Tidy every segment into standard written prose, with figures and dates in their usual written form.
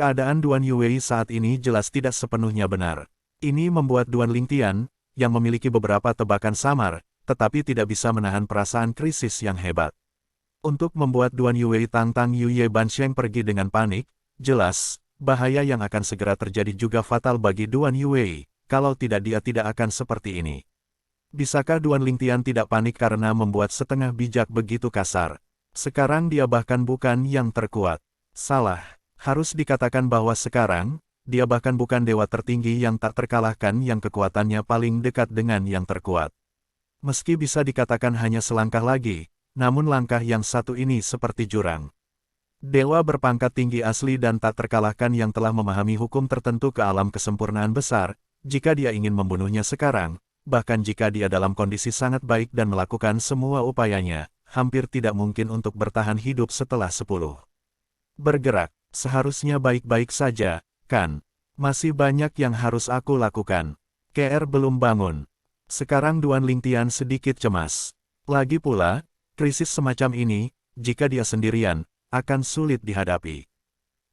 Keadaan Duan Yuwei saat ini jelas tidak sepenuhnya benar. Ini membuat Duan Lingtian, yang memiliki beberapa tebakan samar, tetapi tidak bisa menahan perasaan krisis yang hebat. Untuk membuat Duan Yuwei Tang Yuye Bansheng pergi dengan panik, jelas, bahaya yang akan segera terjadi juga fatal bagi Duan Yuwei, kalau tidak dia tidak akan seperti ini. Bisakah Duan Lingtian tidak panik karena membuat setengah bijak begitu kasar? Sekarang dia bahkan bukan yang terkuat. Salah. Harus dikatakan bahwa sekarang, dia bahkan bukan dewa tertinggi yang tak terkalahkan yang kekuatannya paling dekat dengan yang terkuat. Meski bisa dikatakan hanya selangkah lagi, namun langkah yang satu ini seperti jurang. Dewa berpangkat tinggi asli dan tak terkalahkan yang telah memahami hukum tertentu ke alam kesempurnaan besar, jika dia ingin membunuhnya sekarang, bahkan jika dia dalam kondisi sangat baik dan melakukan semua upayanya, hampir tidak mungkin untuk bertahan hidup setelah 10. Bergerak. Seharusnya baik-baik saja, kan? Masih banyak yang harus aku lakukan. KR belum bangun. Sekarang Duan Lingtian sedikit cemas. Lagi pula, krisis semacam ini, jika dia sendirian, akan sulit dihadapi.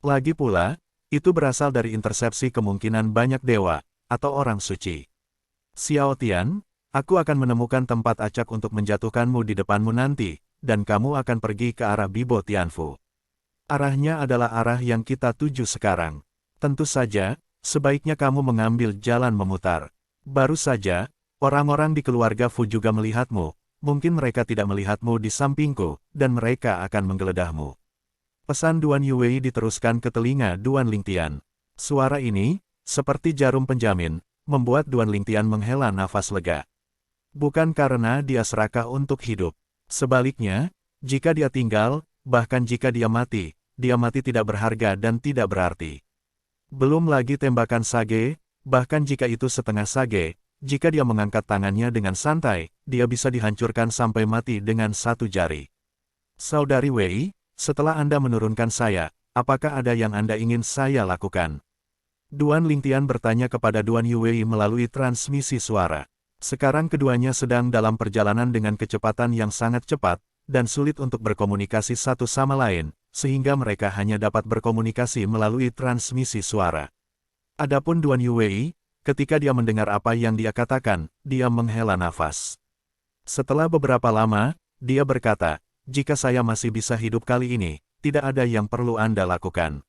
Lagi pula, itu berasal dari intersepsi kemungkinan banyak dewa, atau orang suci. Xiao Tian, aku akan menemukan tempat acak untuk menjatuhkanmu di depanmu nanti, dan kamu akan pergi ke arah Bibo Tianfu. Arahnya adalah arah yang kita tuju sekarang. Tentu saja, sebaiknya kamu mengambil jalan memutar. Baru saja, orang-orang di keluarga Fu juga melihatmu, mungkin mereka tidak melihatmu di sampingku, dan mereka akan menggeledahmu. Pesan Duan Yuwei diteruskan ke telinga Duan Lingtian. Suara ini, seperti jarum penjamin, membuat Duan Lingtian menghela nafas lega. Bukan karena dia serakah untuk hidup. Sebaliknya, jika dia tinggal, bahkan jika dia mati tidak berharga dan tidak berarti. Belum lagi tembakan sage, bahkan jika itu setengah sage, jika dia mengangkat tangannya dengan santai, dia bisa dihancurkan sampai mati dengan satu jari. Saudari Wei, setelah Anda menurunkan saya, apakah ada yang Anda ingin saya lakukan? Duan Lingtian bertanya kepada Duan Yuwei melalui transmisi suara. Sekarang keduanya sedang dalam perjalanan dengan kecepatan yang sangat cepat, dan sulit untuk berkomunikasi satu sama lain, sehingga mereka hanya dapat berkomunikasi melalui transmisi suara. Adapun Duan Yuwei, ketika dia mendengar apa yang dia katakan, dia menghela nafas. Setelah beberapa lama, dia berkata, jika saya masih bisa hidup kali ini, tidak ada yang perlu Anda lakukan.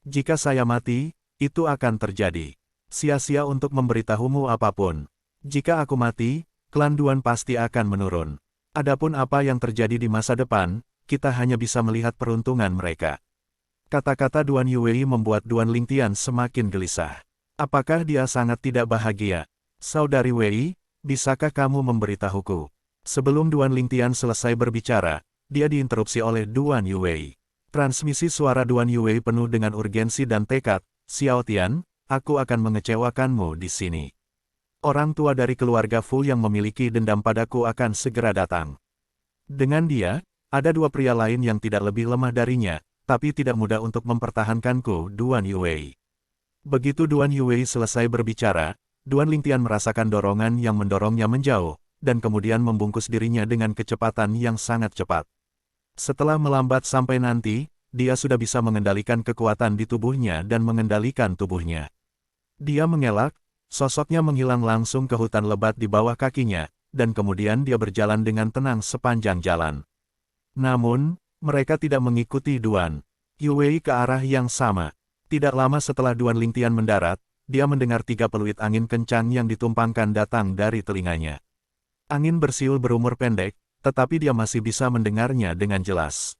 Jika saya mati, itu akan terjadi. Sia-sia untuk memberitahumu apapun. Jika aku mati, klan Duan pasti akan menurun. Adapun apa yang terjadi di masa depan, kita hanya bisa melihat peruntungan mereka. Kata-kata Duan Yuwei membuat Duan Lingtian semakin gelisah. Apakah dia sangat tidak bahagia? Saudari Wei, bisakah kamu memberitahuku? Sebelum Duan Lingtian selesai berbicara, dia diinterupsi oleh Duan Yuwei. Transmisi suara Duan Yuwei penuh dengan urgensi dan tekad. Xiao Tian, aku akan mengecewakanmu di sini. Orang tua dari keluarga Fu yang memiliki dendam padaku akan segera datang. Dengan dia, ada dua pria lain yang tidak lebih lemah darinya, tapi tidak mudah untuk mempertahankanku, Duan Yuwei. Begitu Duan Yuwei selesai berbicara, Duan Lingtian merasakan dorongan yang mendorongnya menjauh, dan kemudian membungkus dirinya dengan kecepatan yang sangat cepat. Setelah melambat sampai nanti, dia sudah bisa mengendalikan kekuatan di tubuhnya dan mengendalikan tubuhnya. Dia mengelak, sosoknya menghilang langsung ke hutan lebat di bawah kakinya, dan kemudian dia berjalan dengan tenang sepanjang jalan. Namun, mereka tidak mengikuti Duan Yuwei ke arah yang sama. Tidak lama setelah Duan Lingtian mendarat, dia mendengar 3 peluit angin kencang yang ditumpangkan datang dari telinganya. Angin bersiul berumur pendek, tetapi dia masih bisa mendengarnya dengan jelas.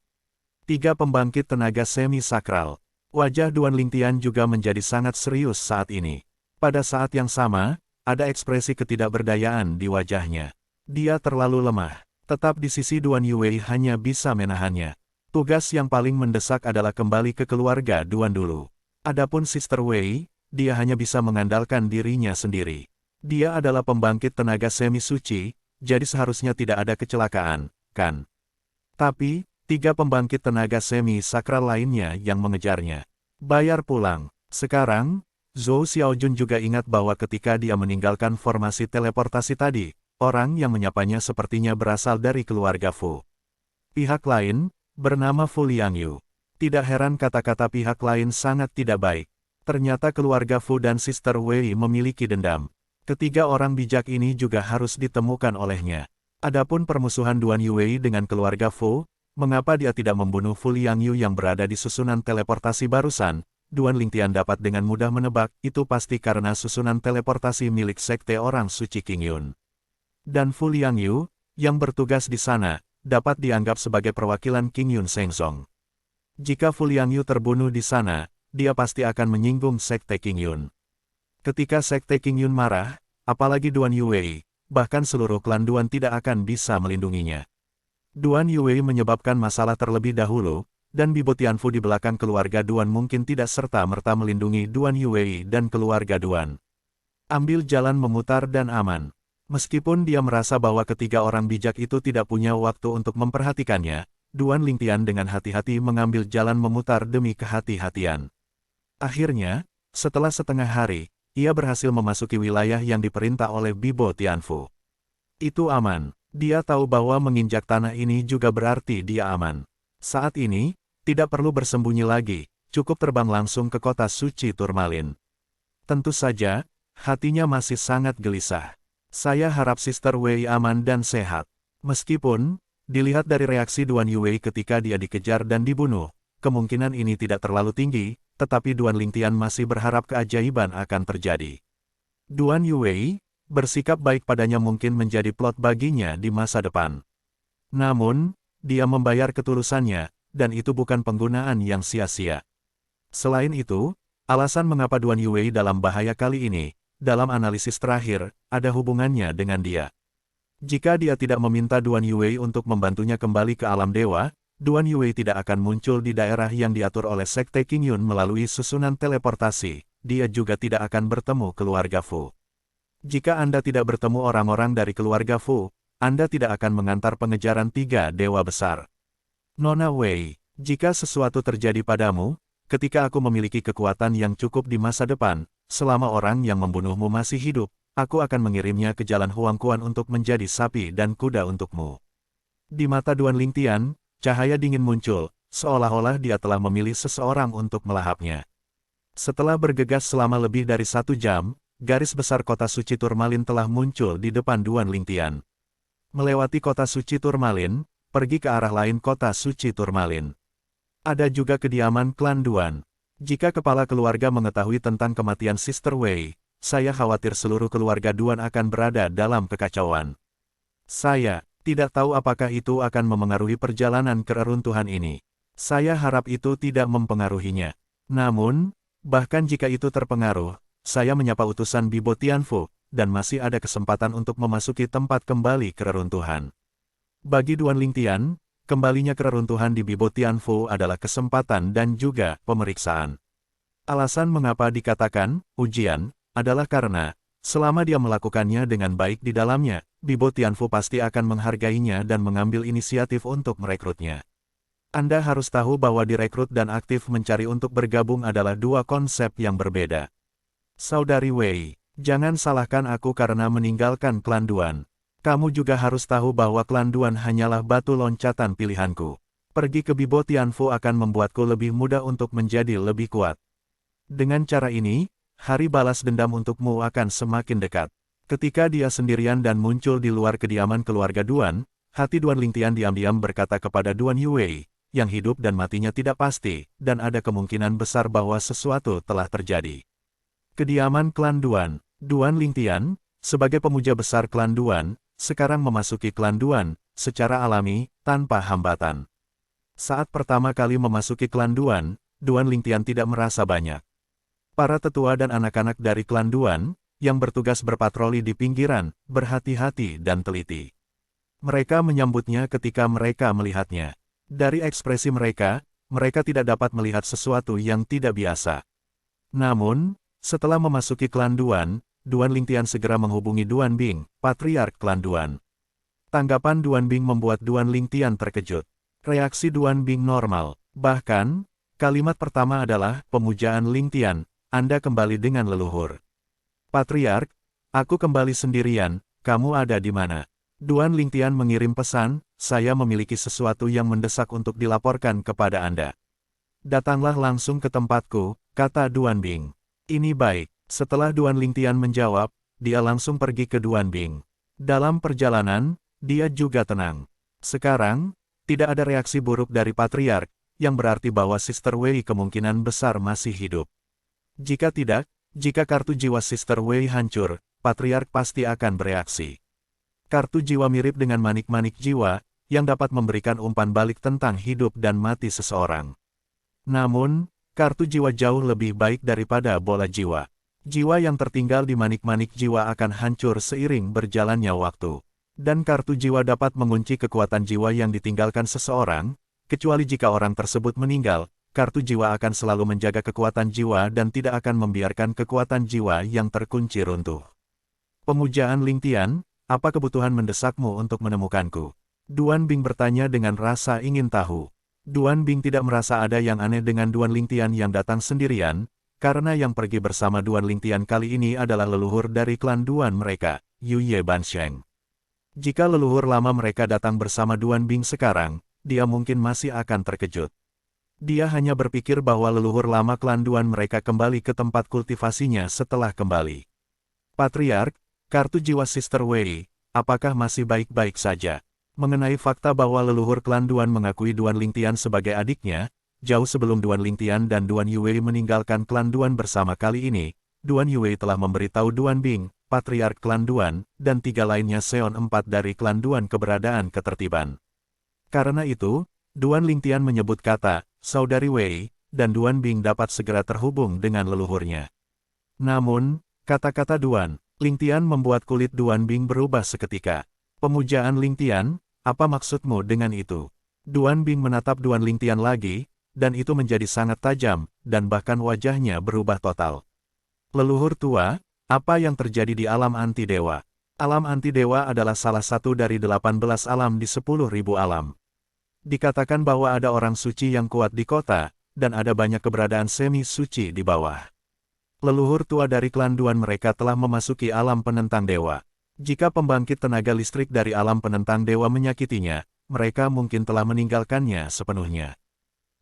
3 pembangkit tenaga semi-sakral. Wajah Duan Lingtian juga menjadi sangat serius saat ini. Pada saat yang sama, ada ekspresi ketidakberdayaan di wajahnya. Dia terlalu lemah. Tetap di sisi Duan Yuwei hanya bisa menahannya. Tugas yang paling mendesak adalah kembali ke keluarga Duan dulu. Adapun Sister Wei, dia hanya bisa mengandalkan dirinya sendiri. Dia adalah pembangkit tenaga semi suci, jadi seharusnya tidak ada kecelakaan, kan? Tapi, 3 pembangkit tenaga semi sakral lainnya yang mengejarnya. Bayar pulang. Sekarang, Zhou Xiaojun juga ingat bahwa ketika dia meninggalkan formasi teleportasi tadi, orang yang menyapanya sepertinya berasal dari keluarga Fu. Pihak lain, bernama Fu Liangyu. Tidak heran kata-kata pihak lain sangat tidak baik. Ternyata keluarga Fu dan Sister Wei memiliki dendam. Ketiga orang bijak ini juga harus ditemukan olehnya. Adapun permusuhan Duan Yuwei dengan keluarga Fu, mengapa dia tidak membunuh Fu Liangyu yang berada di susunan teleportasi barusan? Duan Lingtian dapat dengan mudah menebak, itu pasti karena susunan teleportasi milik Sekte Orang Suci Qingyun. Dan Fu Liangyu, yang bertugas di sana, dapat dianggap sebagai perwakilan Qingyun Shengzong. Jika Fu Liangyu terbunuh di sana, dia pasti akan menyinggung Sekte Qingyun. Ketika Sekte Qingyun marah, apalagi Duan Yuwei, bahkan seluruh klan Duan tidak akan bisa melindunginya. Duan Yuwei menyebabkan masalah terlebih dahulu, dan Bibo Tianfu di belakang keluarga Duan mungkin tidak serta-merta melindungi Duan Yuwei dan keluarga Duan. Ambil jalan memutar dan aman. Meskipun dia merasa bahwa ketiga orang bijak itu tidak punya waktu untuk memperhatikannya, Duan Lingtian dengan hati-hati mengambil jalan memutar demi kehati-hatian. Akhirnya, setelah setengah hari, ia berhasil memasuki wilayah yang diperintah oleh Bibo Tianfu. Itu aman. Dia tahu bahwa menginjak tanah ini juga berarti dia aman. Saat ini, tidak perlu bersembunyi lagi, cukup terbang langsung ke kota suci Turmalin. Tentu saja, hatinya masih sangat gelisah. Saya harap Sister Wei aman dan sehat. Meskipun, dilihat dari reaksi Duan Yuwei ketika dia dikejar dan dibunuh, kemungkinan ini tidak terlalu tinggi, tetapi Duan Lingtian masih berharap keajaiban akan terjadi. Duan Yuwei, bersikap baik padanya mungkin menjadi plot baginya di masa depan. Namun, dia membayar ketulusannya, dan itu bukan penggunaan yang sia-sia. Selain itu, alasan mengapa Duan Yuwei dalam bahaya kali ini, dalam analisis terakhir, ada hubungannya dengan dia. Jika dia tidak meminta Duan Yuwei untuk membantunya kembali ke alam dewa, Duan Yuwei tidak akan muncul di daerah yang diatur oleh Sekte Qingyun melalui susunan teleportasi, dia juga tidak akan bertemu keluarga Fu. Jika Anda tidak bertemu orang-orang dari keluarga Fu, Anda tidak akan mengantar pengejaran tiga dewa besar. Nona Wei, jika sesuatu terjadi padamu, ketika aku memiliki kekuatan yang cukup di masa depan, selama orang yang membunuhmu masih hidup, aku akan mengirimnya ke jalan Huangquan untuk menjadi sapi dan kuda untukmu. Di mata Duan Lingtian, cahaya dingin muncul, seolah-olah dia telah memilih seseorang untuk melahapnya. Setelah bergegas selama lebih dari 1 jam, garis besar kota suci Turmalin telah muncul di depan Duan Lingtian. Melewati kota suci Turmalin, pergi ke arah lain kota suci Turmalin. Ada juga kediaman klan Duan. Jika kepala keluarga mengetahui tentang kematian Sister Wei, saya khawatir seluruh keluarga Duan akan berada dalam kekacauan. Saya tidak tahu apakah itu akan memengaruhi perjalanan keruntuhan ini. Saya harap itu tidak mempengaruhinya. Namun, bahkan jika itu terpengaruh, saya menyapa utusan Bibo Tianfu, dan masih ada kesempatan untuk memasuki tempat kembali keruntuhan. Bagi Duan Lingtian, kembalinya keruntuhan di Bibo Tianfu adalah kesempatan dan juga pemeriksaan. Alasan mengapa dikatakan ujian adalah karena, selama dia melakukannya dengan baik di dalamnya, Bibo Tianfu pasti akan menghargainya dan mengambil inisiatif untuk merekrutnya. Anda harus tahu bahwa direkrut dan aktif mencari untuk bergabung adalah dua konsep yang berbeda. Saudari Wei, jangan salahkan aku karena meninggalkan klan Duan. Kamu juga harus tahu bahwa klan Duan hanyalah batu loncatan pilihanku. Pergi ke Bibo Tianfu akan membuatku lebih mudah untuk menjadi lebih kuat. Dengan cara ini, hari balas dendam untukmu akan semakin dekat. Ketika dia sendirian dan muncul di luar kediaman keluarga Duan, hati Duan Lingtian diam-diam berkata kepada Duan Yuwei, yang hidup dan matinya tidak pasti, dan ada kemungkinan besar bahwa sesuatu telah terjadi. Kediaman klan Duan. Duan Lingtian, sebagai pemuja besar klan Duan, sekarang memasuki klan Duan, secara alami, tanpa hambatan. Saat pertama kali memasuki klan Duan, Duan Lingtian tidak merasa banyak. Para tetua dan anak-anak dari klan Duan, yang bertugas berpatroli di pinggiran, berhati-hati dan teliti. Mereka menyambutnya ketika mereka melihatnya. Dari ekspresi mereka, mereka tidak dapat melihat sesuatu yang tidak biasa. Namun, setelah memasuki klan Duan, Duan Lingtian segera menghubungi Duan Bing, patriark klan Duan. Tanggapan Duan Bing membuat Duan Lingtian terkejut. Reaksi Duan Bing normal. Bahkan, kalimat pertama adalah, pemujaan Lingtian, Anda kembali dengan leluhur. Patriark, aku kembali sendirian, kamu ada di mana? Duan Lingtian mengirim pesan, saya memiliki sesuatu yang mendesak untuk dilaporkan kepada Anda. Datanglah langsung ke tempatku, kata Duan Bing. Ini baik. Setelah Duan Lingtian menjawab, dia langsung pergi ke Duan Bing. Dalam perjalanan, dia juga tenang. Sekarang, tidak ada reaksi buruk dari Patriark, yang berarti bahwa Sister Wei kemungkinan besar masih hidup. Jika tidak, jika kartu jiwa Sister Wei hancur, Patriark pasti akan bereaksi. Kartu jiwa mirip dengan manik-manik jiwa, yang dapat memberikan umpan balik tentang hidup dan mati seseorang. Namun, kartu jiwa jauh lebih baik daripada bola jiwa. Jiwa yang tertinggal di manik-manik jiwa akan hancur seiring berjalannya waktu. Dan kartu jiwa dapat mengunci kekuatan jiwa yang ditinggalkan seseorang, kecuali jika orang tersebut meninggal, kartu jiwa akan selalu menjaga kekuatan jiwa dan tidak akan membiarkan kekuatan jiwa yang terkunci runtuh. Pemujaan Lingtian, apa kebutuhan mendesakmu untuk menemukanku? Duan Bing bertanya dengan rasa ingin tahu. Duan Bing tidak merasa ada yang aneh dengan Duan Lingtian yang datang sendirian, karena yang pergi bersama Duan Lingtian kali ini adalah leluhur dari klan Duan mereka, Yu Ye Bansheng. Jika leluhur lama mereka datang bersama Duan Bing sekarang, dia mungkin masih akan terkejut. Dia hanya berpikir bahwa leluhur lama klan Duan mereka kembali ke tempat kultivasinya setelah kembali. Patriark, kartu jiwa Sister Wei, apakah masih baik-baik saja? Mengenai fakta bahwa leluhur klan Duan mengakui Duan Lingtian sebagai adiknya, jauh sebelum Duan Lingtian dan Duan Yue meninggalkan klan Duan bersama kali ini, Duan Yue telah memberitahu Duan Bing, Patriark klan Duan, dan 3 lainnya Seon 4 dari klan Duan keberadaan ketertiban. Karena itu, Duan Lingtian menyebut kata, Saudari Wei, dan Duan Bing dapat segera terhubung dengan leluhurnya. Namun, kata-kata Duan Lingtian membuat kulit Duan Bing berubah seketika. Pemujaan Lingtian, apa maksudmu dengan itu? Duan Bing menatap Duan Lingtian lagi, dan itu menjadi sangat tajam, dan bahkan wajahnya berubah total. Leluhur tua, apa yang terjadi di alam anti-dewa? Alam anti-dewa adalah salah satu dari 18 alam di 10.000 alam. Dikatakan bahwa ada orang suci yang kuat di kota, dan ada banyak keberadaan semi-suci di bawah. Leluhur tua dari klan Duan mereka telah memasuki alam penentang dewa. Jika pembangkit tenaga listrik dari alam penentang dewa menyakitinya, mereka mungkin telah meninggalkannya sepenuhnya.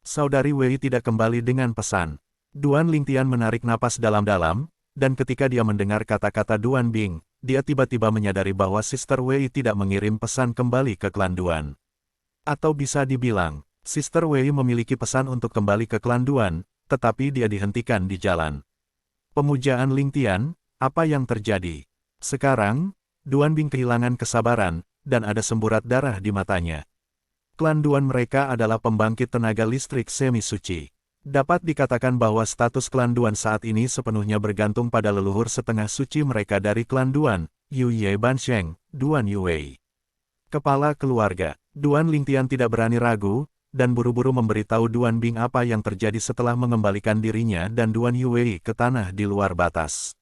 Saudari Wei tidak kembali dengan pesan. Duan Lingtian menarik napas dalam-dalam, dan ketika dia mendengar kata-kata Duan Bing, dia tiba-tiba menyadari bahwa Sister Wei tidak mengirim pesan kembali ke klan Duan. Atau bisa dibilang, Sister Wei memiliki pesan untuk kembali ke klan Duan, tetapi dia dihentikan di jalan. Pemujaan Lingtian, apa yang terjadi? Sekarang, Duan Bing kehilangan kesabaran, dan ada semburat darah di matanya. Klan Duan mereka adalah pembangkit tenaga listrik semi-suci. Dapat dikatakan bahwa status klan Duan saat ini sepenuhnya bergantung pada leluhur setengah suci mereka dari klan Duan, Yu Ye Bansheng, Duan Yue. Kepala keluarga, Duan Lingtian tidak berani ragu, dan buru-buru memberitahu Duan Bing apa yang terjadi setelah mengembalikan dirinya dan Duan Yue ke tanah di luar batas.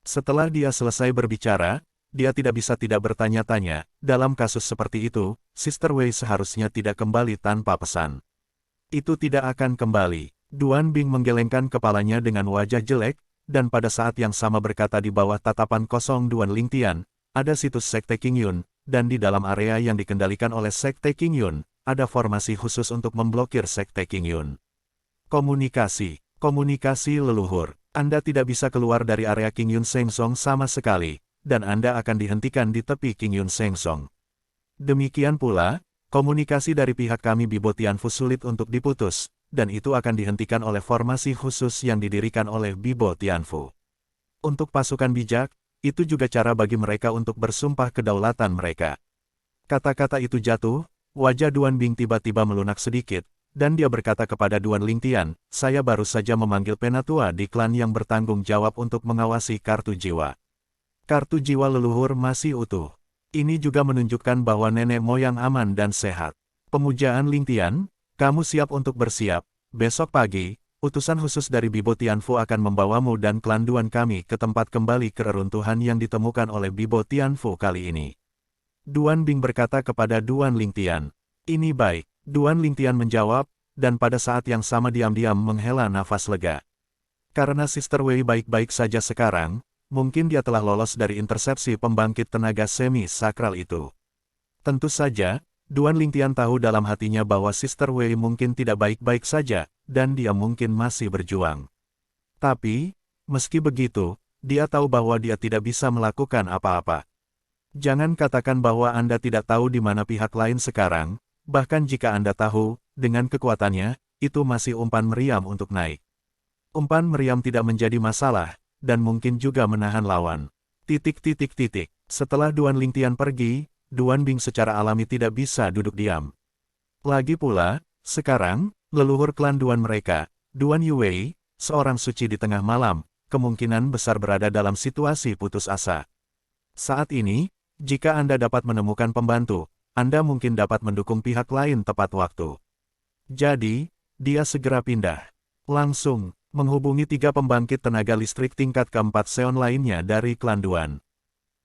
Setelah dia selesai berbicara, dia tidak bisa tidak bertanya-tanya, dalam kasus seperti itu, Sister Wei seharusnya tidak kembali tanpa pesan. Itu tidak akan kembali. Duan Bing menggelengkan kepalanya dengan wajah jelek, dan pada saat yang sama berkata di bawah tatapan kosong Duan Lingtian, ada situs Sekte Qingyun, dan di dalam area yang dikendalikan oleh Sekte Qingyun, ada formasi khusus untuk memblokir Sekte Qingyun. Komunikasi leluhur. Anda tidak bisa keluar dari area Qingyun Shengsong sama sekali, dan Anda akan dihentikan di tepi Qingyun Shengsong. Demikian pula, komunikasi dari pihak kami Bibo Tianfu sulit untuk diputus, dan itu akan dihentikan oleh formasi khusus yang didirikan oleh Bibo Tianfu. Untuk pasukan bijak, itu juga cara bagi mereka untuk bersumpah kedaulatan mereka. Kata-kata itu jatuh, wajah Duan Bing tiba-tiba melunak sedikit, dan dia berkata kepada Duan Lingtian, saya baru saja memanggil penatua di klan yang bertanggung jawab untuk mengawasi kartu jiwa. Kartu jiwa leluhur masih utuh. Ini juga menunjukkan bahwa nenek moyang aman dan sehat. Pemujaan Lingtian, kamu siap untuk bersiap. Besok pagi, utusan khusus dari Bibo Tianfu akan membawamu dan klan Duan kami ke tempat kembali keruntuhan yang ditemukan oleh Bibo Tianfu kali ini. Duan Bing berkata kepada Duan Lingtian. Ini baik. Duan Lingtian menjawab, dan pada saat yang sama diam-diam menghela nafas lega. Karena Sister Wei baik-baik saja sekarang, mungkin dia telah lolos dari intersepsi pembangkit tenaga semi-sakral itu. Tentu saja, Duan Lingtian tahu dalam hatinya bahwa Sister Wei mungkin tidak baik-baik saja, dan dia mungkin masih berjuang. Tapi, meski begitu, dia tahu bahwa dia tidak bisa melakukan apa-apa. Jangan katakan bahwa Anda tidak tahu di mana pihak lain sekarang, bahkan jika Anda tahu, dengan kekuatannya, itu masih umpan meriam untuk naik. Umpan meriam tidak menjadi masalah, dan mungkin juga menahan lawan. Setelah Duan Lingtian pergi, Duan Bing secara alami tidak bisa duduk diam. Lagi pula, sekarang, leluhur klan Duan mereka, Duan Yuwei, seorang suci di tengah malam, kemungkinan besar berada dalam situasi putus asa. Saat ini, jika Anda dapat menemukan pembantu, Anda mungkin dapat mendukung pihak lain tepat waktu. Jadi, dia segera pindah. Langsung, menghubungi 3 pembangkit tenaga listrik tingkat keempat Seon lainnya dari klan Duan.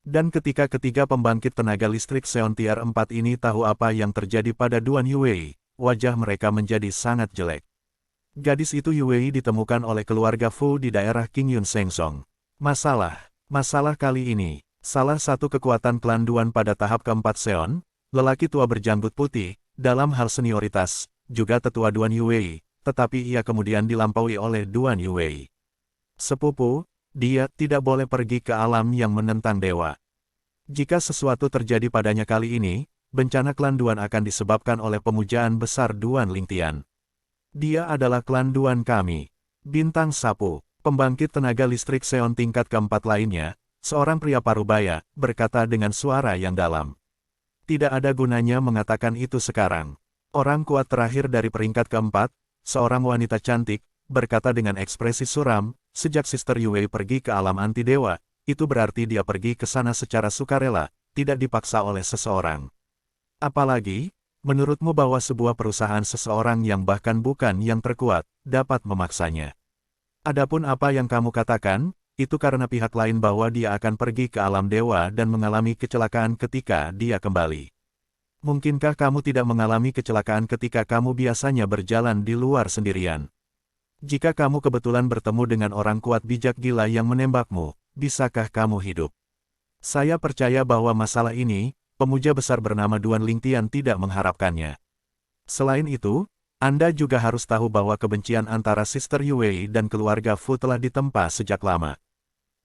Dan ketika ketiga pembangkit tenaga listrik Seon Tier 4 ini tahu apa yang terjadi pada Duan Yuwei, wajah mereka menjadi sangat jelek. Gadis itu Yuwei ditemukan oleh keluarga Fu di daerah Qingyun Sengsong. Masalah kali ini, salah satu kekuatan klan Duan pada tahap keempat Seon, lelaki tua berjanggut putih, dalam hal senioritas, juga tetua Duan Yuwei, tetapi ia kemudian dilampaui oleh Duan Yuwei. Sepupu, dia tidak boleh pergi ke alam yang menentang dewa. Jika sesuatu terjadi padanya kali ini, bencana klan Duan akan disebabkan oleh pemujaan besar Duan Lingtian. Dia adalah klan Duan kami. Bintang Sapu, pembangkit tenaga listrik Seon tingkat keempat lainnya, seorang pria parubaya, berkata dengan suara yang dalam. Tidak ada gunanya mengatakan itu sekarang. Orang kuat terakhir dari peringkat keempat, seorang wanita cantik, berkata dengan ekspresi suram, sejak Sister Yuwei pergi ke alam anti-dewa, itu berarti dia pergi ke sana secara sukarela, tidak dipaksa oleh seseorang. Apalagi, menurutmu bahwa sebuah perusahaan seseorang yang bahkan bukan yang terkuat, dapat memaksanya. Adapun apa yang kamu katakan, itu karena pihak lain bahwa dia akan pergi ke alam dewa dan mengalami kecelakaan ketika dia kembali. Mungkinkah kamu tidak mengalami kecelakaan ketika kamu biasanya berjalan di luar sendirian? Jika kamu kebetulan bertemu dengan orang kuat bijak gila yang menembakmu, bisakah kamu hidup? Saya percaya bahwa masalah ini, pemuja besar bernama Duan Lingtian tidak mengharapkannya. Selain itu, Anda juga harus tahu bahwa kebencian antara Sister Yuwei dan keluarga Fu telah ditempa sejak lama.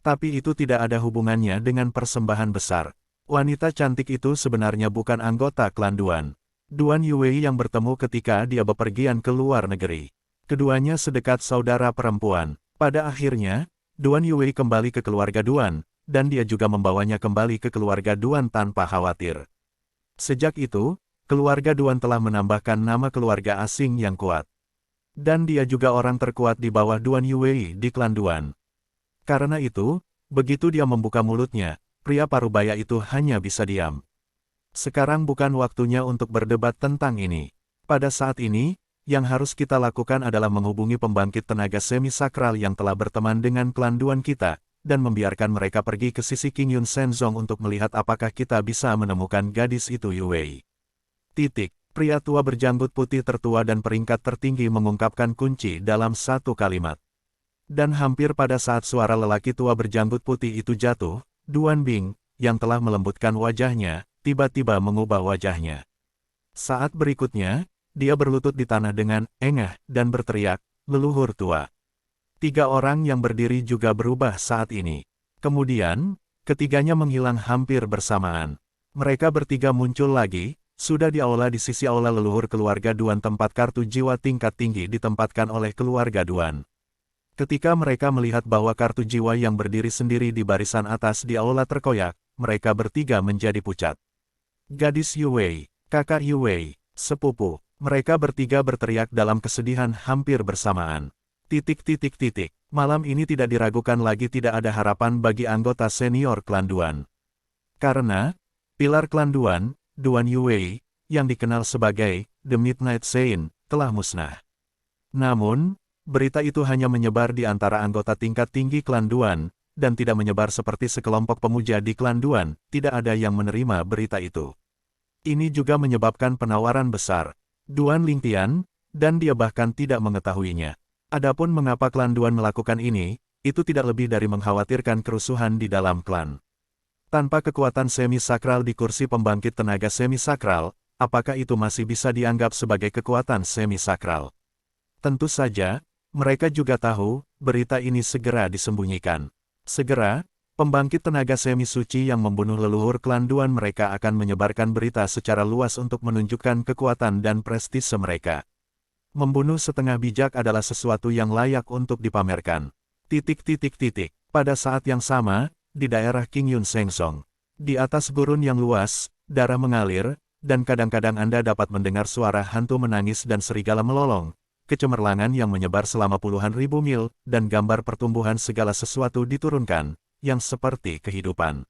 Tapi itu tidak ada hubungannya dengan persembahan besar. Wanita cantik itu sebenarnya bukan anggota klan Duan. Duan Yuwei yang bertemu ketika dia bepergian ke luar negeri. Keduanya sedekat saudara perempuan. Pada akhirnya, Duan Yuwei kembali ke keluarga Duan, dan dia juga membawanya kembali ke keluarga Duan tanpa khawatir. Sejak itu, keluarga Duan telah menambahkan nama keluarga asing yang kuat. Dan dia juga orang terkuat di bawah Duan Yuwei di klan Duan. Karena itu, begitu dia membuka mulutnya, pria parubaya itu hanya bisa diam. Sekarang bukan waktunya untuk berdebat tentang ini. Pada saat ini, yang harus kita lakukan adalah menghubungi pembangkit tenaga semi-sakral yang telah berteman dengan klan Duan kita, dan membiarkan mereka pergi ke sisi Qingyun Senzong untuk melihat apakah kita bisa menemukan gadis itu Yuwei. Pria tua berjanggut putih tertua dan peringkat tertinggi mengungkapkan kunci dalam satu kalimat. Dan hampir pada saat suara lelaki tua berjanggut putih itu jatuh, Duan Bing, yang telah melembutkan wajahnya, tiba-tiba mengubah wajahnya. Saat berikutnya, dia berlutut di tanah dengan engah dan berteriak, leluhur tua. 3 orang yang berdiri juga berubah saat ini. Kemudian, ketiganya menghilang hampir bersamaan. Mereka bertiga muncul lagi, sudah di aula di sisi aula leluhur keluarga Duan tempat kartu jiwa tingkat tinggi ditempatkan oleh keluarga Duan. Ketika mereka melihat bahwa kartu jiwa yang berdiri sendiri di barisan atas di aula terkoyak, mereka bertiga menjadi pucat. Gadis Yuwei, kakak Yuwei, sepupu. Mereka bertiga berteriak dalam kesedihan hampir bersamaan. Malam ini tidak diragukan lagi tidak ada harapan bagi anggota senior klan Duan. Karena, pilar klan Duan, Duan Yuwei, yang dikenal sebagai The Midnight Saint, telah musnah. Namun, berita itu hanya menyebar di antara anggota tingkat tinggi klan Duan, dan tidak menyebar seperti sekelompok pemuja di klan Duan, tidak ada yang menerima berita itu. Ini juga menyebabkan penawaran besar. Duan Lingtian, dan dia bahkan tidak mengetahuinya. Adapun mengapa klan Duan melakukan ini, itu tidak lebih dari mengkhawatirkan kerusuhan di dalam klan. Tanpa kekuatan semi-sakral di kursi pembangkit tenaga semi-sakral, apakah itu masih bisa dianggap sebagai kekuatan semi-sakral? Tentu saja, mereka juga tahu, berita ini segera disembunyikan. Segera, pembangkit tenaga semi-suci yang membunuh leluhur klan Duan mereka akan menyebarkan berita secara luas untuk menunjukkan kekuatan dan prestise mereka. Membunuh setengah bijak adalah sesuatu yang layak untuk dipamerkan. Pada saat yang sama, di daerah Qingyun Sengsong, di atas gurun yang luas, darah mengalir, dan kadang-kadang Anda dapat mendengar suara hantu menangis dan serigala melolong, kecemerlangan yang menyebar selama puluhan ribu mil, dan gambar pertumbuhan segala sesuatu diturunkan, yang seperti kehidupan.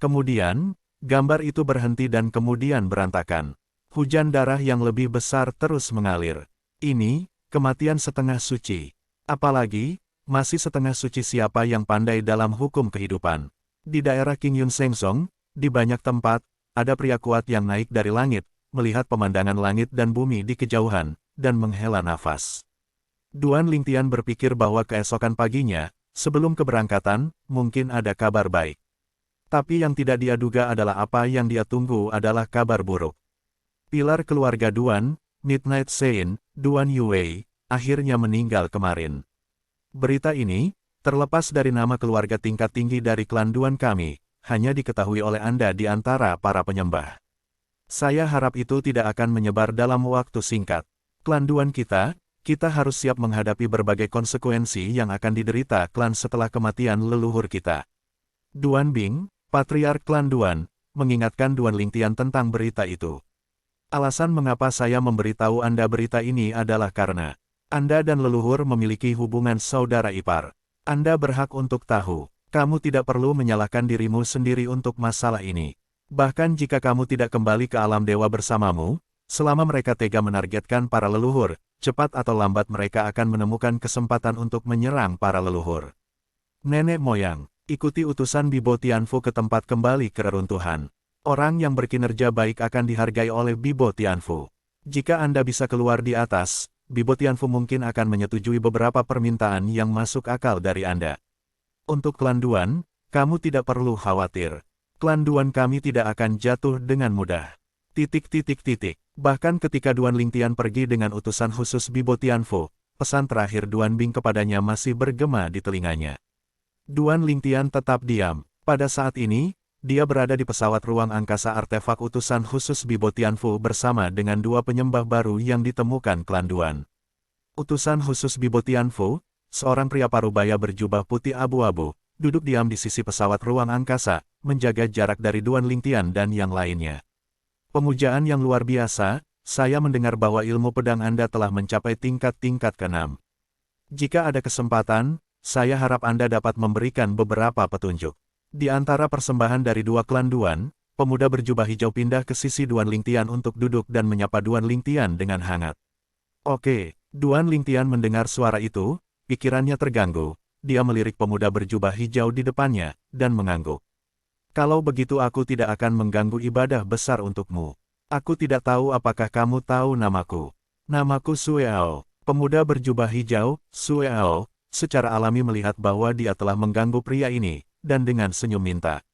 Kemudian, gambar itu berhenti dan kemudian berantakan. Hujan darah yang lebih besar terus mengalir. Ini, kematian setengah suci. Apalagi, masih setengah suci siapa yang pandai dalam hukum kehidupan. Di daerah Qingyun Sengsong, di banyak tempat, ada pria kuat yang naik dari langit, melihat pemandangan langit dan bumi di kejauhan, dan menghela nafas. Duan Lingtian berpikir bahwa keesokan paginya, sebelum keberangkatan, mungkin ada kabar baik. Tapi yang tidak dia duga adalah apa yang dia tunggu adalah kabar buruk. Pilar keluarga Duan, Midnight Saint, Duan Yue, akhirnya meninggal kemarin. Berita ini, terlepas dari nama keluarga tingkat tinggi dari klan Duan kami, hanya diketahui oleh Anda di antara para penyembah. Saya harap itu tidak akan menyebar dalam waktu singkat. Klan Duan kita harus siap menghadapi berbagai konsekuensi yang akan diderita klan setelah kematian leluhur kita. Duan Bing, Patriark klan Duan, mengingatkan Duan Lingtian tentang berita itu. Alasan mengapa saya memberitahu Anda berita ini adalah karena Anda dan leluhur memiliki hubungan saudara ipar. Anda berhak untuk tahu, kamu tidak perlu menyalahkan dirimu sendiri untuk masalah ini. Bahkan jika kamu tidak kembali ke alam dewa bersamamu, selama mereka tega menargetkan para leluhur, cepat atau lambat mereka akan menemukan kesempatan untuk menyerang para leluhur. Nenek moyang, ikuti utusan Bibo Tianfu ke tempat kembali ke reruntuhan. Orang yang berkinerja baik akan dihargai oleh Bibo Tianfu. Jika Anda bisa keluar di atas, Bibo Tianfu mungkin akan menyetujui beberapa permintaan yang masuk akal dari Anda. Untuk klan Duan, kamu tidak perlu khawatir. Klan Duan kami tidak akan jatuh dengan mudah. Bahkan ketika Duan Lingtian pergi dengan utusan khusus Bibo Tianfu, pesan terakhir Duan Bing kepadanya masih bergema di telinganya. Duan Lingtian tetap diam. Pada saat ini, dia berada di pesawat ruang angkasa artefak utusan khusus Bibo Tianfu bersama dengan dua penyembah baru yang ditemukan klan Duan. Utusan khusus Bibo Tianfu, seorang pria parubaya berjubah putih abu-abu, duduk diam di sisi pesawat ruang angkasa, menjaga jarak dari Duan Lingtian dan yang lainnya. Pemujaan yang luar biasa, saya mendengar bahwa ilmu pedang Anda telah mencapai tingkat-tingkat ke-6. Jika ada kesempatan, saya harap Anda dapat memberikan beberapa petunjuk. Di antara persembahan dari dua klan Duan, pemuda berjubah hijau pindah ke sisi Duan Lingtian untuk duduk dan menyapa Duan Lingtian dengan hangat. Oke, Duan Lingtian mendengar suara itu, pikirannya terganggu, dia melirik pemuda berjubah hijau di depannya, dan mengangguk. Kalau begitu aku tidak akan mengganggu ibadah besar untukmu. Aku tidak tahu apakah kamu tahu namaku. Namaku Sueao. Pemuda berjubah hijau, Sueao, secara alami melihat bahwa dia telah mengganggu pria ini, dan dengan senyum minta.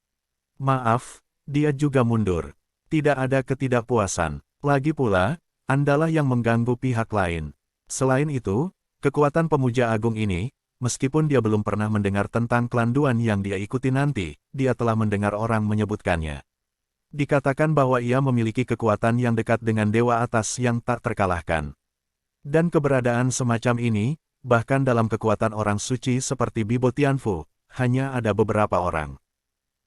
Maaf, dia juga mundur. Tidak ada ketidakpuasan. Lagi pula, Andalah yang mengganggu pihak lain. Selain itu, kekuatan pemuja agung ini, meskipun dia belum pernah mendengar tentang klan Duan yang dia ikuti nanti, dia telah mendengar orang menyebutkannya. Dikatakan bahwa ia memiliki kekuatan yang dekat dengan dewa atas yang tak terkalahkan. Dan keberadaan semacam ini, bahkan dalam kekuatan orang suci seperti Bibo Tianfu, hanya ada beberapa orang.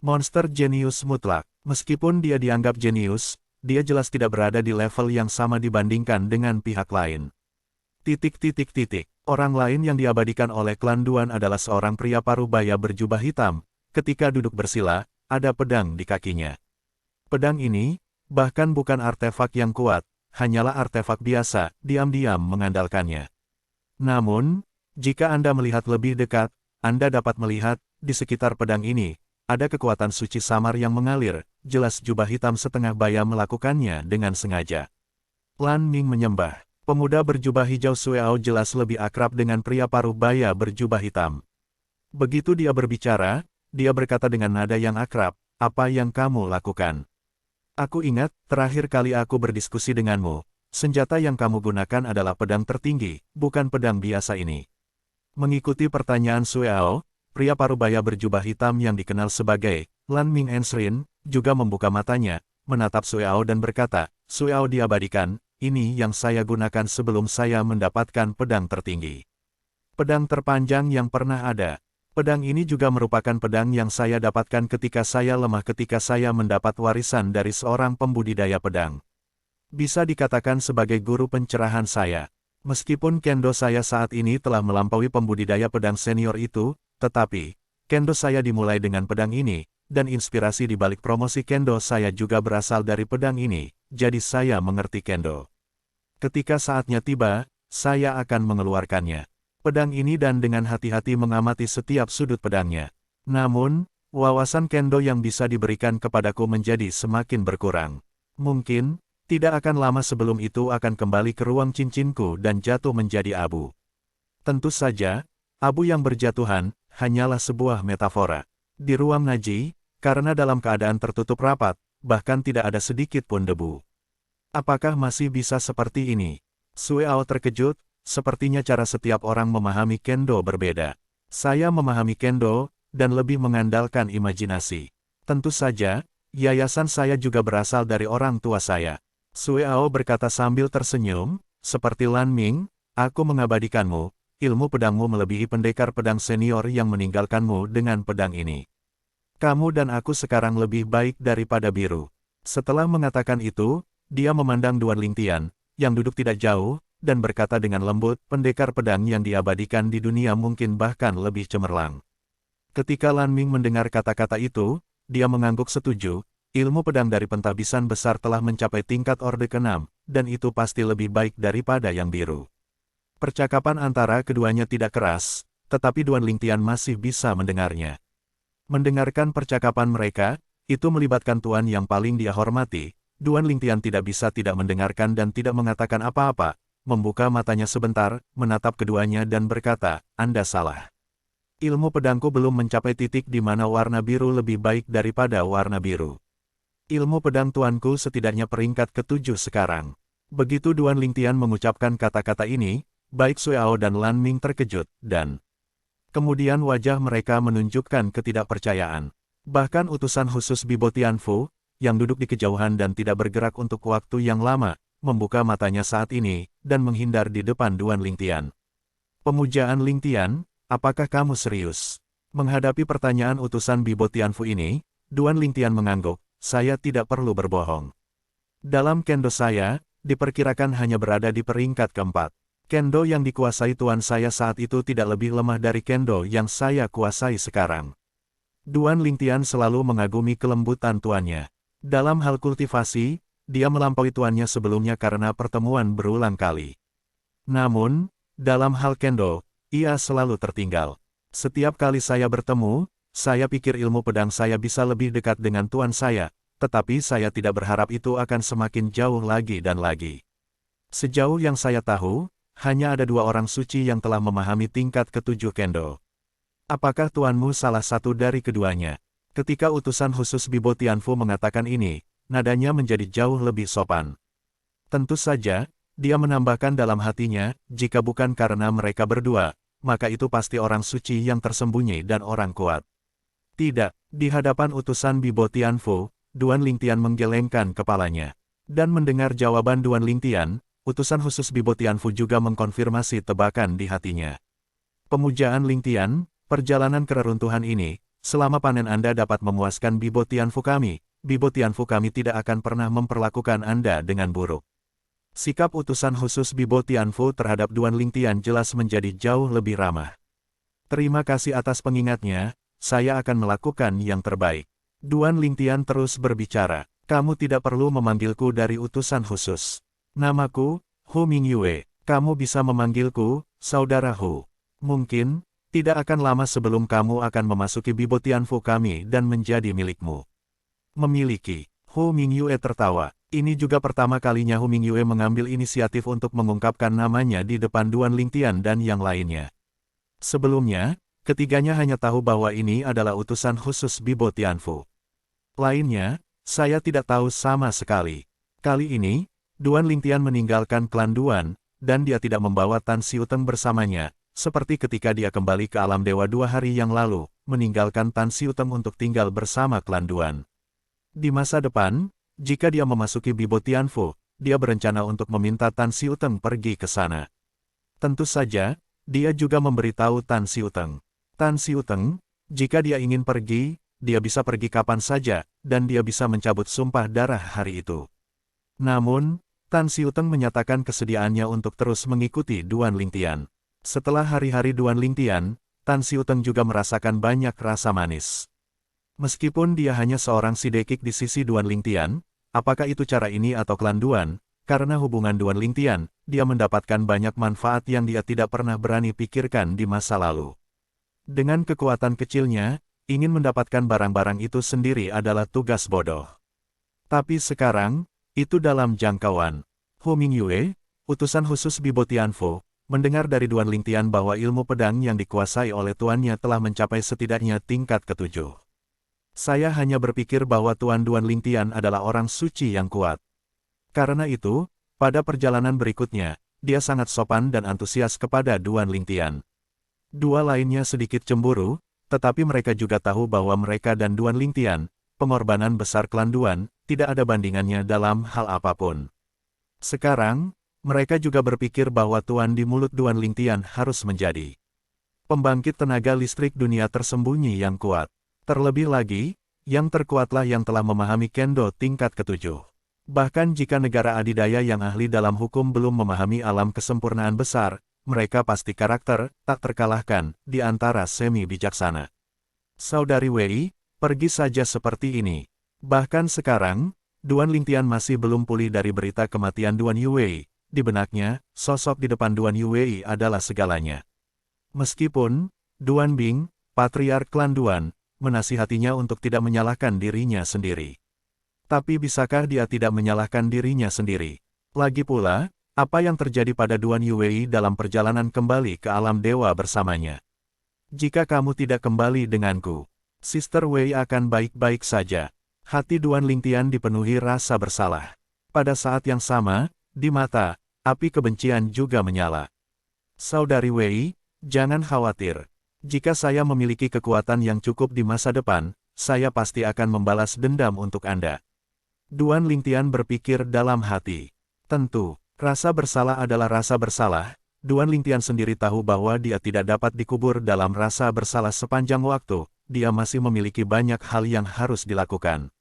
Monster jenius mutlak, meskipun dia dianggap jenius, dia jelas tidak berada di level yang sama dibandingkan dengan pihak lain. Orang lain yang diabadikan oleh klan Duan adalah seorang pria parubaya berjubah hitam. Ketika duduk bersila, ada pedang di kakinya. Pedang ini, bahkan bukan artefak yang kuat, hanyalah artefak biasa, diam-diam mengandalkannya. Namun, jika Anda melihat lebih dekat, Anda dapat melihat, di sekitar pedang ini, ada kekuatan suci samar yang mengalir, jelas jubah hitam setengah baya melakukannya dengan sengaja. Lan Ning menyembah. Pemuda berjubah hijau Sueao jelas lebih akrab dengan pria parubaya berjubah hitam. Begitu dia berbicara, dia berkata dengan nada yang akrab, apa yang kamu lakukan? Aku ingat, terakhir kali aku berdiskusi denganmu, senjata yang kamu gunakan adalah pedang tertinggi, bukan pedang biasa ini. Mengikuti pertanyaan Sueao, pria parubaya berjubah hitam yang dikenal sebagai Lan Ming Ensrin, juga membuka matanya, menatap Sueao dan berkata, Sueao diabadikan, ini yang saya gunakan sebelum saya mendapatkan pedang tertinggi. Pedang terpanjang yang pernah ada. Pedang ini juga merupakan pedang yang saya dapatkan ketika saya lemah ketika saya mendapat warisan dari seorang pembudidaya pedang. Bisa dikatakan sebagai guru pencerahan saya. Meskipun kendo saya saat ini telah melampaui pembudidaya pedang senior itu, tetapi, kendo saya dimulai dengan pedang ini, dan inspirasi di balik promosi kendo saya juga berasal dari pedang ini, jadi saya mengerti kendo. Ketika saatnya tiba, saya akan mengeluarkannya. Pedang ini dan dengan hati-hati mengamati setiap sudut pedangnya. Namun, wawasan kendo yang bisa diberikan kepadaku menjadi semakin berkurang. Mungkin, tidak akan lama sebelum itu akan kembali ke ruang cincinku dan jatuh menjadi abu. Tentu saja, abu yang berjatuhan, hanyalah sebuah metafora. Di ruang Naji, karena dalam keadaan tertutup rapat, bahkan tidak ada sedikit pun debu. Apakah masih bisa seperti ini? Sueao terkejut, sepertinya cara setiap orang memahami kendo berbeda. Saya memahami kendo, dan lebih mengandalkan imajinasi. Tentu saja, yayasan saya juga berasal dari orang tua saya. Sueao berkata sambil tersenyum, seperti Lan Ming, aku mengabadikanmu, ilmu pedangmu melebihi pendekar pedang senior yang meninggalkanmu dengan pedang ini. Kamu dan aku sekarang lebih baik daripada biru. Setelah mengatakan itu, dia memandang Duan Lingtian, yang duduk tidak jauh, dan berkata dengan lembut, pendekar pedang yang diabadikan di dunia mungkin bahkan lebih cemerlang. Ketika Lan Ming mendengar kata-kata itu, dia mengangguk setuju, ilmu pedang dari pentahbisan besar telah mencapai tingkat orde ke-6, dan itu pasti lebih baik daripada yang biru. Percakapan antara keduanya tidak keras, tetapi Duan Lingtian masih bisa mendengarnya. Mendengarkan percakapan mereka, itu melibatkan tuan yang paling dia hormati, Duan Lingtian tidak bisa tidak mendengarkan dan tidak mengatakan apa-apa, membuka matanya sebentar, menatap keduanya dan berkata, Anda salah. Ilmu pedangku belum mencapai titik di mana warna biru lebih baik daripada warna biru. Ilmu pedang tuanku setidaknya peringkat ke-7 sekarang. Begitu Duan Lingtian mengucapkan kata-kata ini, baik Sueao dan Lan Ming terkejut, dan kemudian wajah mereka menunjukkan ketidakpercayaan. Bahkan utusan khusus Bibo Tianfu, yang duduk di kejauhan dan tidak bergerak untuk waktu yang lama, membuka matanya saat ini, dan menghindar di depan Duan Lingtian. Pemujaan Lingtian, apakah kamu serius? Menghadapi pertanyaan utusan Bibo Tianfu ini, Duan Lingtian mengangguk, saya tidak perlu berbohong. Dalam kendo saya, diperkirakan hanya berada di peringkat keempat. Kendo yang dikuasai tuan saya saat itu tidak lebih lemah dari kendo yang saya kuasai sekarang. Duan Lingtian selalu mengagumi kelembutan tuannya. Dalam hal kultivasi, dia melampaui tuannya sebelumnya karena pertemuan berulang kali. Namun, dalam hal kendo, ia selalu tertinggal. Setiap kali saya bertemu, saya pikir ilmu pedang saya bisa lebih dekat dengan tuan saya, tetapi saya tidak berharap itu akan semakin jauh lagi dan lagi. Sejauh yang saya tahu, hanya ada 2 orang suci yang telah memahami tingkat ke-7 kendo. Apakah tuanmu salah satu dari keduanya? Ketika utusan khusus Bibo Tianfu mengatakan ini, nadanya menjadi jauh lebih sopan. Tentu saja, dia menambahkan dalam hatinya, jika bukan karena mereka berdua, maka itu pasti orang suci yang tersembunyi dan orang kuat. Tidak, di hadapan utusan Bibo Tianfu, Duan Lingtian menggelengkan kepalanya. Dan mendengar jawaban Duan Lingtian, utusan khusus Bibo Tianfu juga mengkonfirmasi tebakan di hatinya. Pemujaan Lingtian, perjalanan keruntuhan ini, selama panen Anda dapat memuaskan Bibo Tianfu kami, Bibo Tianfu kami tidak akan pernah memperlakukan Anda dengan buruk. Sikap utusan khusus Bibo Tianfu terhadap Duan Lingtian jelas menjadi jauh lebih ramah. Terima kasih atas pengingatnya, saya akan melakukan yang terbaik. Duan Lingtian terus berbicara, kamu tidak perlu memanggilku dari utusan khusus. Namaku, Hu Mingyue, kamu bisa memanggilku, Saudara Hu. Mungkin, tidak akan lama sebelum kamu akan memasuki Bibo Tianfu kami dan menjadi milikmu. Memiliki. Hu Mingyue tertawa. Ini juga pertama kalinya Hu Mingyue mengambil inisiatif untuk mengungkapkan namanya di depan Duan Lingtian dan yang lainnya. Sebelumnya, ketiganya hanya tahu bahwa ini adalah utusan khusus Bibo Tianfu. Lainnya, Saya tidak tahu sama sekali. Kali ini, Duan Lingtian meninggalkan klan Duan, dan dia tidak membawa Tan Xiuteng bersamanya, seperti ketika dia kembali ke alam dewa 2 hari yang lalu, meninggalkan Tan Xiuteng untuk tinggal bersama klan Duan. Di masa depan, jika dia memasuki Bibo Tianfu, dia berencana untuk meminta Tan Xiuteng pergi ke sana. Tentu saja, dia juga memberitahu Tan Xiuteng. Tan Xiuteng, jika dia ingin pergi, dia bisa pergi kapan saja, dan dia bisa mencabut sumpah darah hari itu. Namun, Tan Xiuteng menyatakan kesediaannya untuk terus mengikuti Duan Lingtian. Setelah hari-hari Duan Lingtian, Tan Xiuteng juga merasakan banyak rasa manis. Meskipun dia hanya seorang sidekik di sisi Duan Lingtian, apakah itu cara ini atau klan Duan, karena hubungan Duan Lingtian, dia mendapatkan banyak manfaat yang dia tidak pernah berani pikirkan di masa lalu. Dengan kekuatan kecilnya, ingin mendapatkan barang-barang itu sendiri adalah tugas bodoh. Tapi sekarang, itu dalam jangkauan. Hu Mingyue, utusan khusus Bibo Tianfu, mendengar dari Duan Lingtian bahwa ilmu pedang yang dikuasai oleh tuannya telah mencapai setidaknya tingkat ke-7. Saya hanya berpikir bahwa Tuan Duan Lingtian adalah orang suci yang kuat. Karena itu, pada perjalanan berikutnya, dia sangat sopan dan antusias kepada Duan Lingtian. Dua lainnya sedikit cemburu, tetapi mereka juga tahu bahwa mereka dan Duan Lingtian, pengorbanan besar klan Duan, tidak ada bandingannya dalam hal apapun. Sekarang, mereka juga berpikir bahwa Tuan di mulut Duan Lingtian harus menjadi pembangkit tenaga listrik dunia tersembunyi yang kuat. Terlebih lagi, yang terkuatlah yang telah memahami Kendo tingkat ke-7. Bahkan jika negara adidaya yang ahli dalam hukum belum memahami alam kesempurnaan besar, mereka pasti karakter, tak terkalahkan, di antara semi-bijaksana. Saudari Wei, pergi saja seperti ini. Bahkan sekarang, Duan Lingtian masih belum pulih dari berita kematian Duan Yuwei. Di benaknya, sosok di depan Duan Yuwei adalah segalanya. Meskipun, Duan Bing, patriark klan Duan, menasihatinya untuk tidak menyalahkan dirinya sendiri. Tapi bisakah dia tidak menyalahkan dirinya sendiri? Lagi pula, apa yang terjadi pada Duan Yuwei dalam perjalanan kembali ke alam dewa bersamanya? Jika kamu tidak kembali denganku, Sister Wei akan baik-baik saja. Hati Duan Lingtian dipenuhi rasa bersalah. Pada saat yang sama, di mata, api kebencian juga menyala. Saudari Wei, jangan khawatir. Jika saya memiliki kekuatan yang cukup di masa depan, saya pasti akan membalas dendam untuk Anda. Duan Lingtian berpikir dalam hati. Tentu. Rasa bersalah adalah rasa bersalah. Duan Lingtian sendiri tahu bahwa dia tidak dapat dikubur dalam rasa bersalah sepanjang waktu. Dia masih memiliki banyak hal yang harus dilakukan.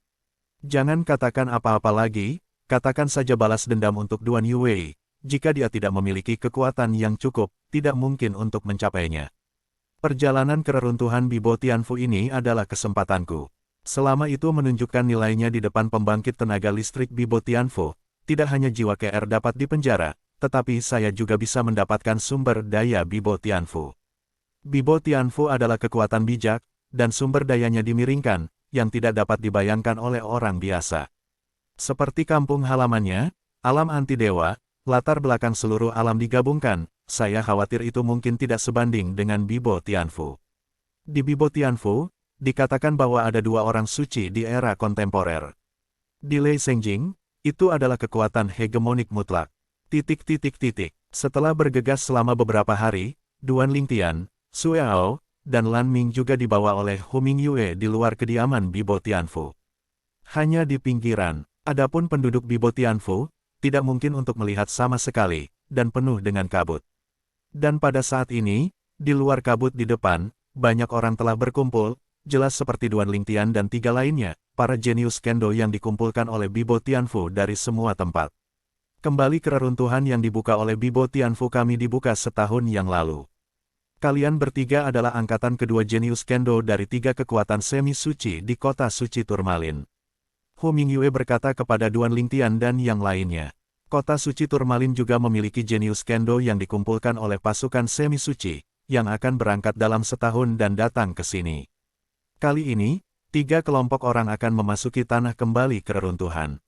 Jangan katakan apa-apa lagi, katakan saja balas dendam untuk Duan Yuwei. Jika dia tidak memiliki kekuatan yang cukup, tidak mungkin untuk mencapainya. Perjalanan ke reruntuhan Bibo Tianfu ini adalah kesempatanku. Selama itu menunjukkan nilainya di depan pembangkit tenaga listrik Bibo Tianfu. Tidak hanya jiwa KR dapat dipenjara, tetapi saya juga bisa mendapatkan sumber daya Bibo Tianfu. Bibo Tianfu adalah kekuatan bijak, dan sumber dayanya dimiringkan, yang tidak dapat dibayangkan oleh orang biasa. Seperti kampung halamannya, alam anti-dewa, latar belakang seluruh alam digabungkan, saya khawatir itu mungkin tidak sebanding dengan Bibo Tianfu. Di Bibo Tianfu, dikatakan bahwa ada 2 orang suci di era kontemporer. Di Lei Sengjing, itu adalah kekuatan hegemonik mutlak. Setelah bergegas selama beberapa hari, Duan Lingtian, Sue Ao, dan Lan Ming juga dibawa oleh Hu Mingyue di luar kediaman Bibo Tianfu. Hanya di pinggiran, adapun penduduk Bibo Tianfu, tidak mungkin untuk melihat sama sekali, dan penuh dengan kabut. Dan pada saat ini, di luar kabut di depan, banyak orang telah berkumpul, jelas seperti Duan Lingtian dan 3 lainnya, para jenius Kendo yang dikumpulkan oleh Bibo Tianfu dari semua tempat. Kembali ke reruntuhan yang dibuka oleh Bibo Tianfu kami dibuka setahun yang lalu. Kalian bertiga adalah angkatan kedua jenius Kendo dari 3 kekuatan semi-suci di kota suci Turmalin. Hu Mingyue berkata kepada Duan Lingtian dan yang lainnya. Kota suci Turmalin juga memiliki jenius Kendo yang dikumpulkan oleh pasukan semi-suci, yang akan berangkat dalam setahun dan datang ke sini. Kali ini, 3 kelompok orang akan memasuki tanah kembali ke reruntuhan.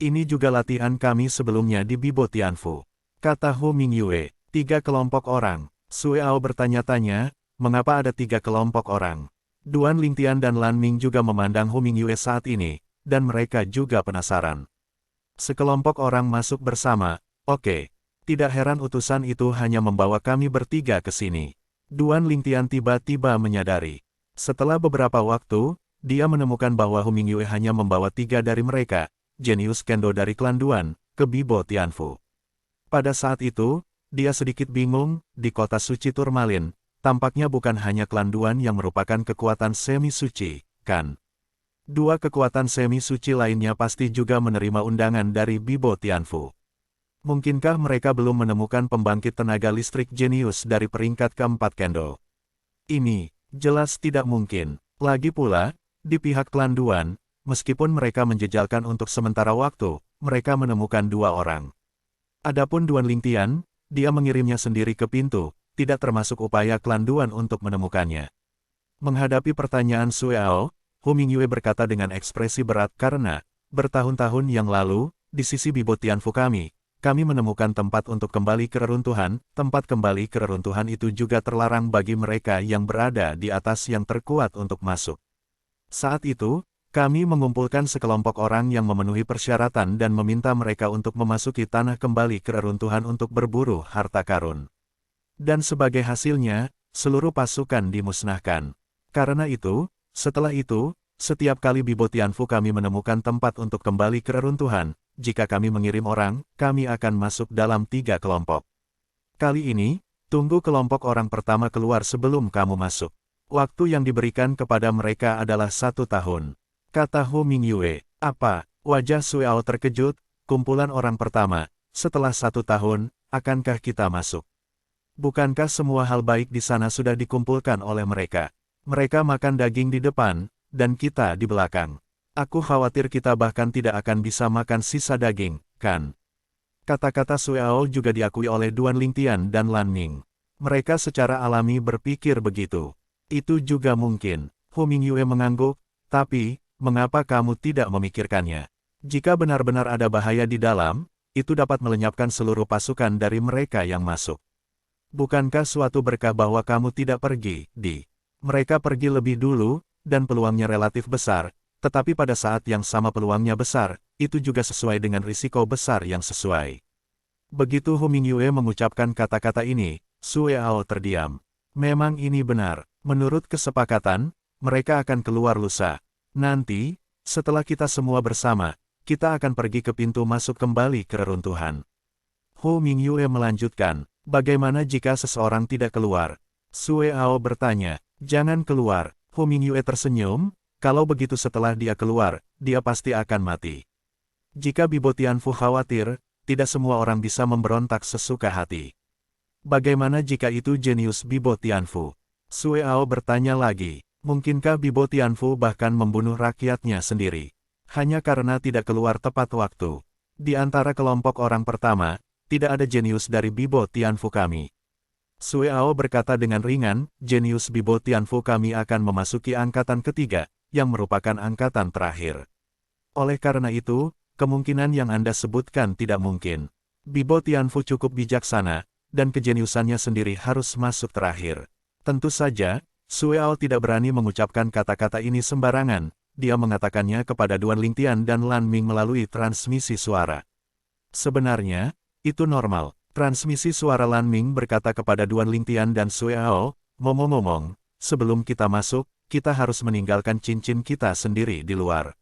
Ini juga latihan kami sebelumnya di Bibo Tianfu. Kata Hu Mingyue, 3 kelompok orang. Sue Ao bertanya-tanya, mengapa ada 3 kelompok orang? Duan Lingtian dan Lan Ming juga memandang Hu Mingyue saat ini, dan mereka juga penasaran. Sekelompok orang masuk bersama. Oke. Tidak heran utusan itu hanya membawa kami bertiga ke sini. Duan Lingtian tiba-tiba menyadari. Setelah beberapa waktu, dia menemukan bahwa Hu Mingyue hanya membawa 3 dari mereka, jenius kendo dari klan Duan, ke Bibo Tianfu. Pada saat itu, dia sedikit bingung, di kota suci Turmalin, tampaknya bukan hanya klan Duan yang merupakan kekuatan semi-suci, kan? 2 kekuatan semi-suci lainnya pasti juga menerima undangan dari Bibo Tianfu. Mungkinkah mereka belum menemukan pembangkit tenaga listrik jenius dari peringkat keempat kendo? Ini, jelas tidak mungkin. Lagi pula, di pihak klan Duan, meskipun mereka menjejalkan untuk sementara waktu, mereka menemukan 2 orang. Adapun Duan Lingtian, dia mengirimnya sendiri ke pintu, tidak termasuk upaya klan Duan untuk menemukannya. Menghadapi pertanyaan Sueao, Hu Mingyue berkata dengan ekspresi berat karena, bertahun-tahun yang lalu, di sisi Bibo Tianfu kami menemukan tempat untuk kembali ke reruntuhan. Tempat kembali ke reruntuhan itu juga terlarang bagi mereka yang berada di atas yang terkuat untuk masuk. Saat itu, kami mengumpulkan sekelompok orang yang memenuhi persyaratan dan meminta mereka untuk memasuki tanah kembali ke reruntuhan untuk berburu harta karun. Dan sebagai hasilnya, seluruh pasukan dimusnahkan. Karena itu, setelah itu, setiap kali Bibo Tianfu kami menemukan tempat untuk kembali ke reruntuhan, jika kami mengirim orang, kami akan masuk dalam 3 kelompok. Kali ini, tunggu kelompok orang pertama keluar sebelum kamu masuk. Waktu yang diberikan kepada mereka adalah 1 tahun. Kata Hu Mingyue. Apa? Wajah Sueao terkejut. Kumpulan orang pertama. Setelah 1 tahun, akankah kita masuk? Bukankah semua hal baik di sana sudah dikumpulkan oleh mereka? Mereka makan daging di depan, dan kita di belakang. Aku khawatir kita bahkan tidak akan bisa makan sisa daging, kan? Kata-kata Sueao juga diakui oleh Duan Lingtian dan Lan Ning. Mereka secara alami berpikir begitu. Itu juga mungkin. Hu Mingyue mengangguk, tapi, mengapa kamu tidak memikirkannya? Jika benar-benar ada bahaya di dalam, itu dapat melenyapkan seluruh pasukan dari mereka yang masuk. Bukankah suatu berkah bahwa kamu tidak pergi, Di? Mereka pergi lebih dulu, dan peluangnya relatif besar, tetapi pada saat yang sama peluangnya besar, itu juga sesuai dengan risiko besar yang sesuai. Begitu Hu Mingyue mengucapkan kata-kata ini, Sueao terdiam. Memang ini benar. Menurut kesepakatan, mereka akan keluar lusa. Nanti, setelah kita semua bersama, kita akan pergi ke pintu masuk kembali ke reruntuhan. Hu Mingyue melanjutkan, bagaimana jika seseorang tidak keluar? Sueao bertanya, jangan keluar. Hu Mingyue tersenyum, kalau begitu setelah dia keluar, dia pasti akan mati. Jika Bibo Tianfu khawatir, tidak semua orang bisa memberontak sesuka hati. Bagaimana jika itu jenius Bibo Tianfu? Sueao bertanya lagi, mungkinkah Bibo Tianfu bahkan membunuh rakyatnya sendiri? Hanya karena tidak keluar tepat waktu. Di antara kelompok orang pertama, tidak ada jenius dari Bibo Tianfu kami. Sueao berkata dengan ringan, jenius Bibo Tianfu kami akan memasuki angkatan ketiga, yang merupakan angkatan terakhir. Oleh karena itu, kemungkinan yang Anda sebutkan tidak mungkin. Bibo Tianfu cukup bijaksana, dan kejeniusannya sendiri harus masuk terakhir. Tentu saja, Sueao tidak berani mengucapkan kata-kata ini sembarangan, dia mengatakannya kepada Duan Lingtian dan Lan Ming melalui transmisi suara. Sebenarnya, itu normal. Transmisi suara Lan Ming berkata kepada Duan Lingtian dan Sueao, ngomong-ngomong, sebelum kita masuk, kita harus meninggalkan cincin kita sendiri di luar.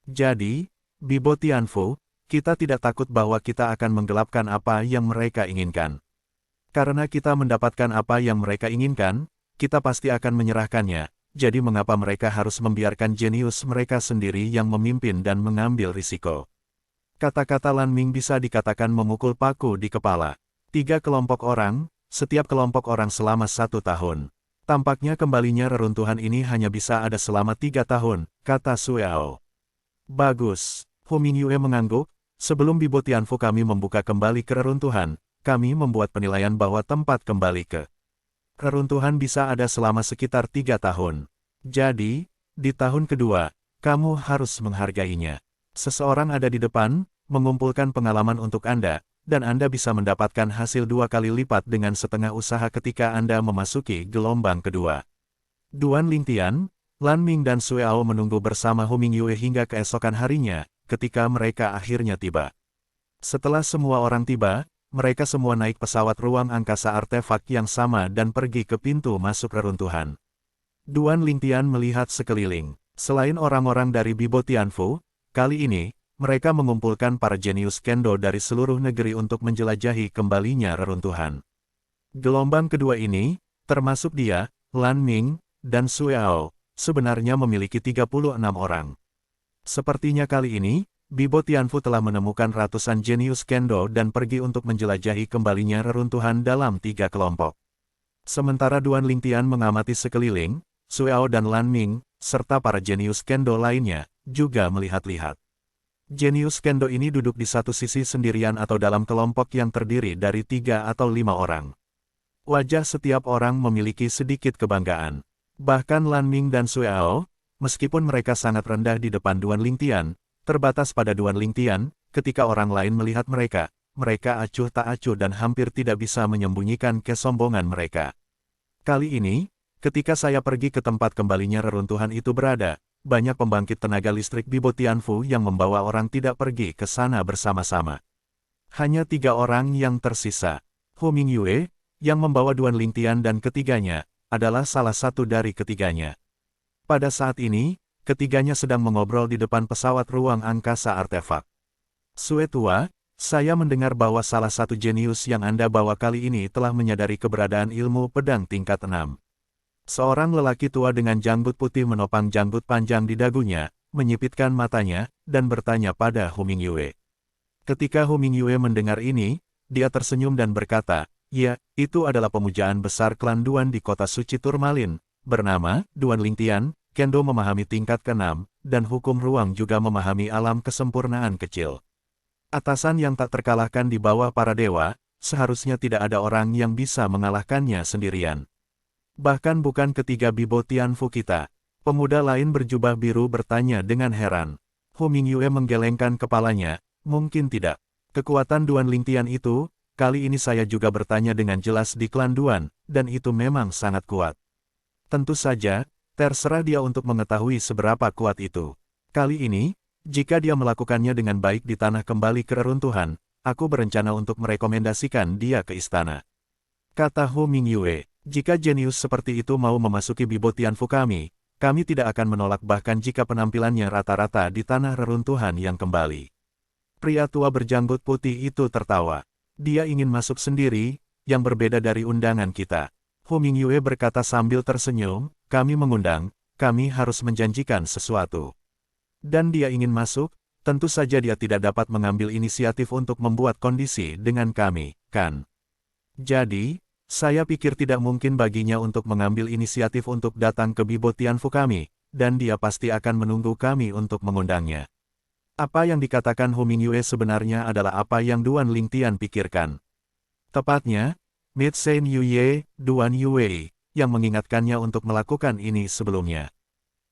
Jadi, Bibo Tianfu, kita tidak takut bahwa kita akan menggelapkan apa yang mereka inginkan. Karena kita mendapatkan apa yang mereka inginkan, kita pasti akan menyerahkannya, jadi mengapa mereka harus membiarkan jenius mereka sendiri yang memimpin dan mengambil risiko? Kata-kata Lan Ming bisa dikatakan memukul paku di kepala. 3 kelompok orang, setiap kelompok orang selama 1 tahun. Tampaknya kembalinya reruntuhan ini hanya bisa ada selama 3 tahun, kata Sueao. Bagus. Hu Mingyue mengangguk, sebelum Bibo Tianfu kami membuka kembali ke reruntuhan, kami membuat penilaian bahwa tempat kembali ke reruntuhan bisa ada selama sekitar 3 tahun. Jadi, di tahun kedua, kamu harus menghargainya. Seseorang ada di depan, mengumpulkan pengalaman untuk Anda, dan Anda bisa mendapatkan hasil 2 kali lipat dengan setengah usaha ketika Anda memasuki gelombang kedua. Duan Lingtian, Lan Ming dan Sueao menunggu bersama Hu Mingyue hingga keesokan harinya, ketika mereka akhirnya tiba. Setelah semua orang tiba, mereka semua naik pesawat ruang angkasa artefak yang sama dan pergi ke pintu masuk reruntuhan. Duan Lingtian melihat sekeliling. Selain orang-orang dari Bibo Tianfu, kali ini, mereka mengumpulkan para jenius kendo dari seluruh negeri untuk menjelajahi kembalinya reruntuhan. Gelombang kedua ini, termasuk dia, Lan Ming, dan Sueao, sebenarnya memiliki 36 orang. Sepertinya kali ini, Bibo Tianfu telah menemukan ratusan jenius kendo dan pergi untuk menjelajahi kembalinya reruntuhan dalam 3 kelompok. Sementara Duan Lingtian mengamati sekeliling, Sueao dan Lan Ming, serta para jenius kendo lainnya, juga melihat-lihat. Jenius kendo ini duduk di satu sisi sendirian atau dalam kelompok yang terdiri dari 3 atau 5 orang. Wajah setiap orang memiliki sedikit kebanggaan. Bahkan Lan Ming dan Sueao, meskipun mereka sangat rendah di depan Duan Lingtian, terbatas pada Duan Lingtian, ketika orang lain melihat mereka, mereka acuh tak acuh dan hampir tidak bisa menyembunyikan kesombongan mereka. Kali ini, ketika saya pergi ke tempat kembalinya reruntuhan itu berada, banyak pembangkit tenaga listrik Bibo Tianfu yang membawa orang tidak pergi ke sana bersama-sama. Hanya 3 orang yang tersisa. Hu Mingyue, yang membawa Duan Lingtian dan ketiganya, adalah salah satu dari ketiganya. Pada saat ini, ketiganya sedang mengobrol di depan pesawat ruang angkasa artefak. Sue tua, saya mendengar bahwa salah satu jenius yang Anda bawa kali ini telah menyadari keberadaan ilmu pedang tingkat 6. Seorang lelaki tua dengan janggut putih menopang janggut panjang di dagunya, menyipitkan matanya, dan bertanya pada Hu Mingyue. Ketika Hu Mingyue mendengar ini, dia tersenyum dan berkata, "Ya, itu adalah pemujaan besar klan Duan di kota suci Turmalin, bernama Duan Lingtian. Kendo memahami tingkat ke-6, dan hukum ruang juga memahami alam kesempurnaan kecil. Atasan yang tak terkalahkan di bawah para dewa, seharusnya tidak ada orang yang bisa mengalahkannya sendirian. Bahkan bukan ketiga Bibo Tianfu kita." Pemuda lain berjubah biru bertanya dengan heran. Hu Mingyue menggelengkan kepalanya, "Mungkin tidak. Kekuatan Duan Lingtian itu, kali ini saya juga bertanya dengan jelas di klan Duan, dan itu memang sangat kuat. Tentu saja, terserah dia untuk mengetahui seberapa kuat itu. Kali ini, jika dia melakukannya dengan baik di tanah kembali ke reruntuhan, aku berencana untuk merekomendasikan dia ke istana." Kata Hu Mingyue, "Jika jenius seperti itu mau memasuki Bibo Tianfu kami tidak akan menolak bahkan jika penampilannya rata-rata di tanah reruntuhan yang kembali." Pria tua berjanggut putih itu tertawa. "Dia ingin masuk sendiri, yang berbeda dari undangan kita." Hu Mingyue berkata sambil tersenyum, "Kami mengundang, kami harus menjanjikan sesuatu. Dan dia ingin masuk, tentu saja dia tidak dapat mengambil inisiatif untuk membuat kondisi dengan kami, kan? Jadi, saya pikir tidak mungkin baginya untuk mengambil inisiatif untuk datang ke Bibo Tianfu kami, dan dia pasti akan menunggu kami untuk mengundangnya." Apa yang dikatakan Hu Mingyue sebenarnya adalah apa yang Duan Lingtian pikirkan. Tepatnya, Mid Sen Yuye, Duan Yue, yang mengingatkannya untuk melakukan ini sebelumnya.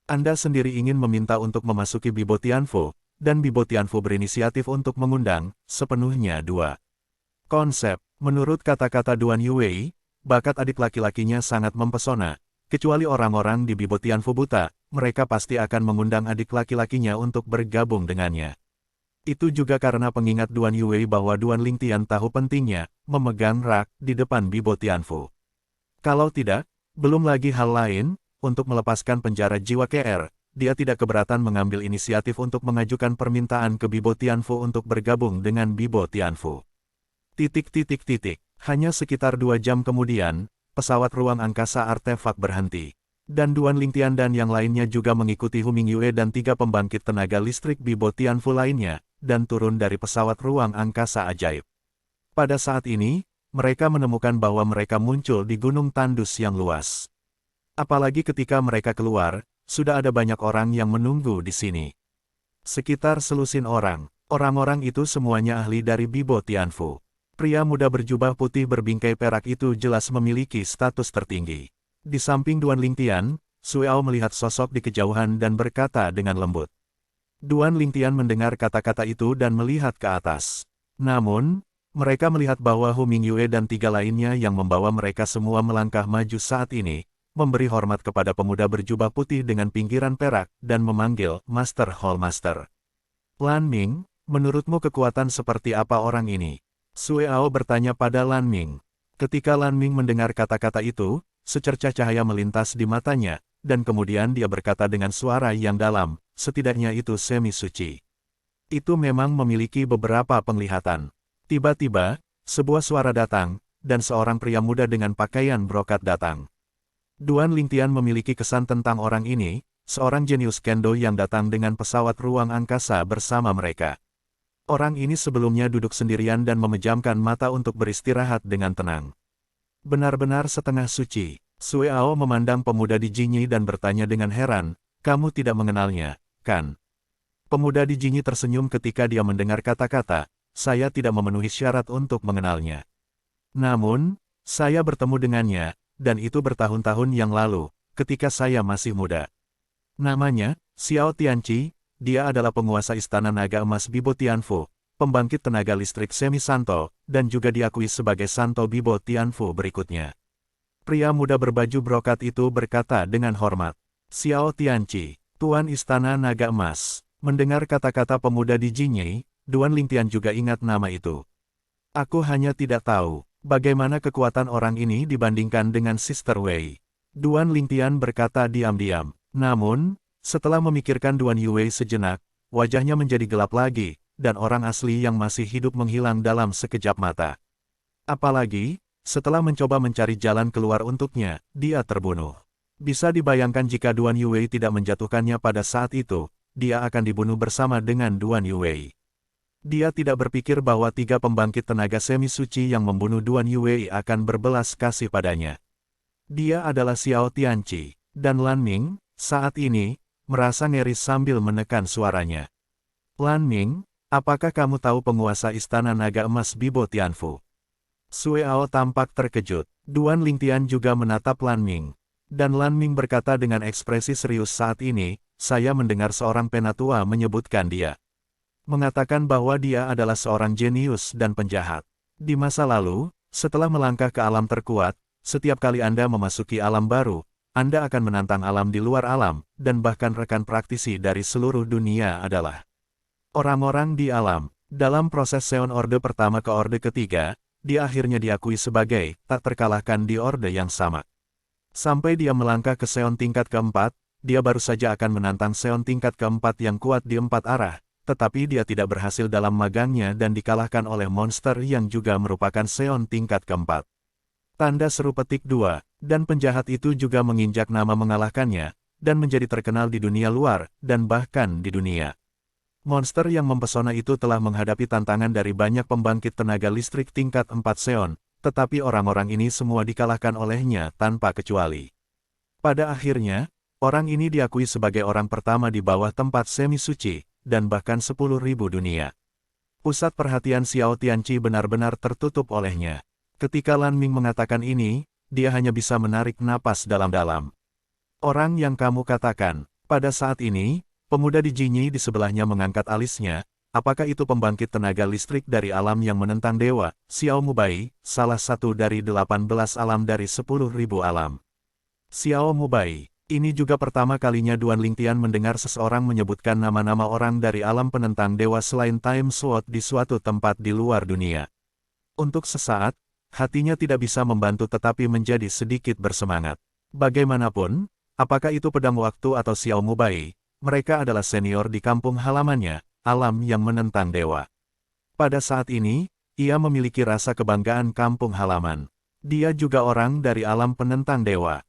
Anda sendiri ingin meminta untuk memasuki Bibo Tianfu, dan Bibo Tianfu berinisiatif untuk mengundang, sepenuhnya 2 konsep. Menurut kata-kata Duan Yue, bakat adik laki-lakinya sangat mempesona. Kecuali orang-orang di Bibo Tianfu buta, mereka pasti akan mengundang adik laki-lakinya untuk bergabung dengannya. Itu juga karena pengingat Duan Yue bahwa Duan Lingtian tahu pentingnya memegang rak di depan Bibo Tianfu. Kalau tidak, belum lagi hal lain, untuk melepaskan penjara jiwa KR, dia tidak keberatan mengambil inisiatif untuk mengajukan permintaan ke Bibo Tianfu untuk bergabung dengan Bibo Tianfu. Hanya sekitar 2 jam kemudian, pesawat ruang angkasa artefak berhenti. Dan Duan Lingtian dan yang lainnya juga mengikuti Hu Mingyue dan 3 pembangkit tenaga listrik Bibo Tianfu lainnya, dan turun dari pesawat ruang angkasa ajaib. Pada saat ini, mereka menemukan bahwa mereka muncul di gunung tandus yang luas. Apalagi ketika mereka keluar, sudah ada banyak orang yang menunggu di sini. Sekitar selusin orang. Orang-orang itu semuanya ahli dari Bibo Tianfu. Pria muda berjubah putih berbingkai perak itu jelas memiliki status tertinggi. Di samping Duan Lingtian, Sueao melihat sosok di kejauhan dan berkata dengan lembut. Duan Lingtian mendengar kata-kata itu dan melihat ke atas. Namun, mereka melihat bahwa Hu Mingyue dan 3 lainnya yang membawa mereka semua melangkah maju saat ini, memberi hormat kepada pemuda berjubah putih dengan pinggiran perak, dan memanggil Master Hallmaster. Lan Ming, menurutmu kekuatan seperti apa orang ini? Sue Ao bertanya pada Lan Ming. Ketika Lan Ming mendengar kata-kata itu, secercah cahaya melintas di matanya, dan kemudian dia berkata dengan suara yang dalam, setidaknya itu semi suci. Itu memang memiliki beberapa penglihatan. Tiba-tiba, sebuah suara datang, dan seorang pria muda dengan pakaian brokat datang. Duan Lingtian memiliki kesan tentang orang ini, seorang jenius kendo yang datang dengan pesawat ruang angkasa bersama mereka. Orang ini sebelumnya duduk sendirian dan memejamkan mata untuk beristirahat dengan tenang. Benar-benar setengah suci. Sue Ao memandang pemuda di Jinyi dan bertanya dengan heran, kamu tidak mengenalnya, kan? Pemuda di Jinyi tersenyum ketika dia mendengar kata-kata, saya tidak memenuhi syarat untuk mengenalnya. Namun, saya bertemu dengannya, dan itu bertahun-tahun yang lalu, ketika saya masih muda. Namanya, Xiao Tianqi, dia adalah penguasa Istana Naga Emas Bibo Tianfu, pembangkit tenaga listrik semi Santo, dan juga diakui sebagai Santo Bibo Tianfu berikutnya. Pria muda berbaju brokat itu berkata dengan hormat, Xiao Tianqi, Tuan Istana Naga Emas. Mendengar kata-kata pemuda di Jinyi, Duan Lingtian juga ingat nama itu. Aku hanya tidak tahu, bagaimana kekuatan orang ini dibandingkan dengan Sister Wei. Duan Lingtian berkata diam-diam. Namun, setelah memikirkan Duan Yue sejenak, wajahnya menjadi gelap lagi, dan orang asli yang masih hidup menghilang dalam sekejap mata. Apalagi, setelah mencoba mencari jalan keluar untuknya, dia terbunuh. Bisa dibayangkan jika Duan Yue tidak menjatuhkannya pada saat itu, dia akan dibunuh bersama dengan Duan Yue. Dia tidak berpikir bahwa 3 pembangkit tenaga semi suci yang membunuh Duan Yue akan berbelas kasih padanya. Dia adalah Xiao Tianqi, dan Lan Ming, saat ini, merasa ngeri sambil menekan suaranya. Lan Ming, apakah kamu tahu penguasa Istana Naga Emas Bibo Tianfu? Sue Ao tampak terkejut. Duan Lingtian juga menatap Lan Ming. Dan Lan Ming berkata dengan ekspresi serius saat ini, saya mendengar seorang penatua menyebutkan dia. Mengatakan bahwa dia adalah seorang jenius dan penjahat. Di masa lalu, setelah melangkah ke alam terkuat, setiap kali Anda memasuki alam baru, Anda akan menantang alam di luar alam, dan bahkan rekan praktisi dari seluruh dunia adalah orang-orang di alam. Dalam proses Seon Orde pertama ke Orde ketiga, dia akhirnya diakui sebagai tak terkalahkan di Orde yang sama. Sampai dia melangkah ke Seon tingkat keempat, dia baru saja akan menantang Seon tingkat keempat yang kuat di 4 arah, tetapi dia tidak berhasil dalam magangnya dan dikalahkan oleh monster yang juga merupakan Seon tingkat keempat. Tanda seru petik 2, dan penjahat itu juga menginjak nama mengalahkannya, dan menjadi terkenal di dunia luar, dan bahkan di dunia. Monster yang mempesona itu telah menghadapi tantangan dari banyak pembangkit tenaga listrik tingkat 4 Seon, tetapi orang-orang ini semua dikalahkan olehnya tanpa kecuali. Pada akhirnya, orang ini diakui sebagai orang pertama di bawah tempat semi suci, dan bahkan 10.000 dunia. Pusat perhatian Xiao Tianqi benar-benar tertutup olehnya. Ketika Lan Ming mengatakan ini, dia hanya bisa menarik napas dalam-dalam. Orang yang kamu katakan, pada saat ini, pemuda di Jinyi di sebelahnya mengangkat alisnya, apakah itu pembangkit tenaga listrik dari alam yang menentang dewa, Xiao Mubai, salah satu dari 18 alam dari 10.000 alam. Xiao Mubai. Ini juga pertama kalinya Duan Lingtian mendengar seseorang menyebutkan nama-nama orang dari alam penentang dewa selain Time Sword di suatu tempat di luar dunia. Untuk sesaat, hatinya tidak bisa membantu tetapi menjadi sedikit bersemangat. Bagaimanapun, apakah itu pedang waktu atau Xiao Mubai, mereka adalah senior di kampung halamannya, alam yang menentang dewa. Pada saat ini, ia memiliki rasa kebanggaan kampung halaman. Dia juga orang dari alam penentang dewa.